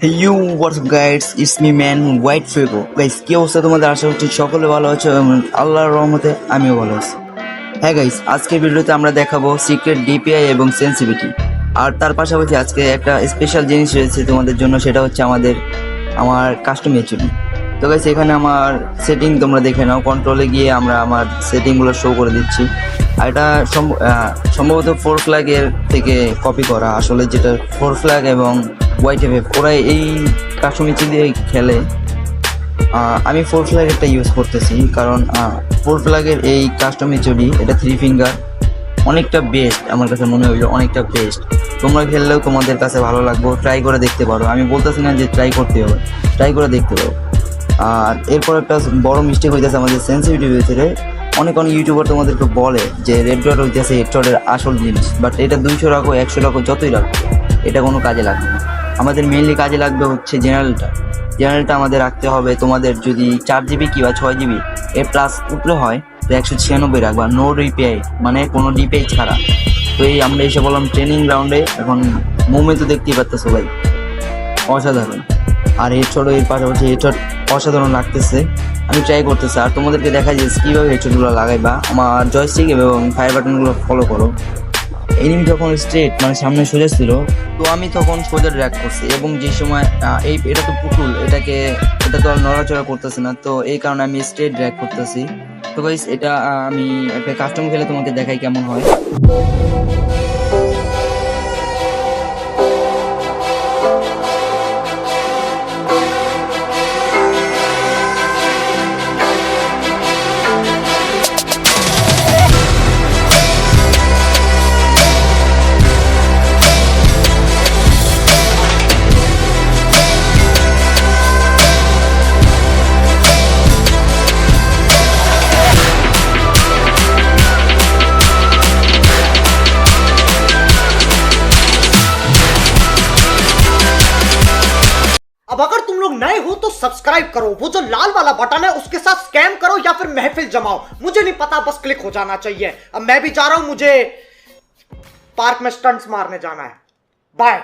You what's up guys it's me man white ফেগো guys, কি অবস্থা তোমাদের? আশা করছি সকলে ভালো আছে এবং আল্লাহর রহমতে আমিও ভালো আছি। হ্যাঁ গাইস, আজকের ভিডিওতে আমরা দেখাবো সিক্রেট ডিপিআই এবং সেন্সিটিভিটি। আর তার পাশাপাশি আজকে একটা স্পেশাল জিনিস রয়েছে তোমাদের জন্য, সেটা হচ্ছে আমার কাস্টম এইচডি। তো গাইস, এখানে আমার সেটিং তোমরা দেখে নাও। কন্ট্রোলে গিয়ে আমরা আমার সেটিংগুলো শো করে দিচ্ছি। আর এটা সম্ভবত ফোর ফ্ল্যাগের থেকে কপি করা, আসলে যেটা ফোর ফ্ল্যাগ এবং হোয়াইট এফ ওরা এই কাস্টম এইচডি দিয়ে খেলে। আমি ফোর ফ্ল্যাগেরটা ইউজ করতেছি, কারণ ফোর ফ্ল্যাগের এই কাস্টম এইচডি এটা 3 ফিঙ্গার অনেকটা বেস্ট, আমার কাছে মনে হইলো অনেকটা বেস্ট। তোমরা খেললেও তোমাদের কাছে ভালো লাগবে, ট্রাই করে দেখতে পারো। আমি বলতেছি না যে ট্রাই করতে হবে, ট্রাই করে দেখতে পারো। আর এরপর একটা বড় মিস্টেক হইতেছে আমাদের সেন্সিটিভিটির ভিতরে। অনেক ইউটিউবার তোমাদেরকে বলে যে রেড ডট হইতেছে হেড ডটের আসল জিনিস, বাট এটা 200 রাখো 100 রাখো যতই রাখো এটা কোনো কাজে লাগবে না। আমাদের মেইনলি কাজে লাগবে হচ্ছে জেনারেলটা আমাদের রাখতে হবে। তোমাদের যদি 4 GB কিংবা 6 GB এর প্লাস উপরে হয় তো 196 রাখবা, নো ডিপিআই, মানে কোনো ডিপিআই ছাড়া। তো আমরা এসে বললাম ট্রেনিং গ্রাউন্ডে। এখন মুভমেন্ট তো দেখতেই পারতেছো ভাই, অসাধারণ। আর হেডশট এর পাশাপাশি হেডশট অসাধারণ লাগতেছে। আমি ট্রাই করতেছি আর তোমাদেরকে দেখাই যে কীভাবে হেডশটগুলো লাগাইবা। আমার জয়স্টিক এবং ফায়ার বাটনগুলো ফলো করো। এনিমি যখন স্ট্রেট মানে সামনে সোজা ছিল, তো আমি তখন সোজা ড্র্যাগ করছি। এবং যে সময় এটা তো পুতুল, এটা তো আর নড়াচড়া করতেছে না, তো এই কারণে আমি স্ট্রেট ড্র্যাগ করতেছি। তো গাইস, এটা আমি একটা কাস্টম খেলে তোমাকে দেখাই কেমন হয়। अब अगर तुम लोग नए हो तो सब्सक्राइब करो, वो जो लाल वाला बटन है उसके साथ स्कैम करो या फिर महफिल जमाओ, मुझे नहीं पता, बस क्लिक हो जाना चाहिए। अब मैं भी जा रहा हूं, मुझे पार्क में स्टंट्स मारने जाना है। बाय।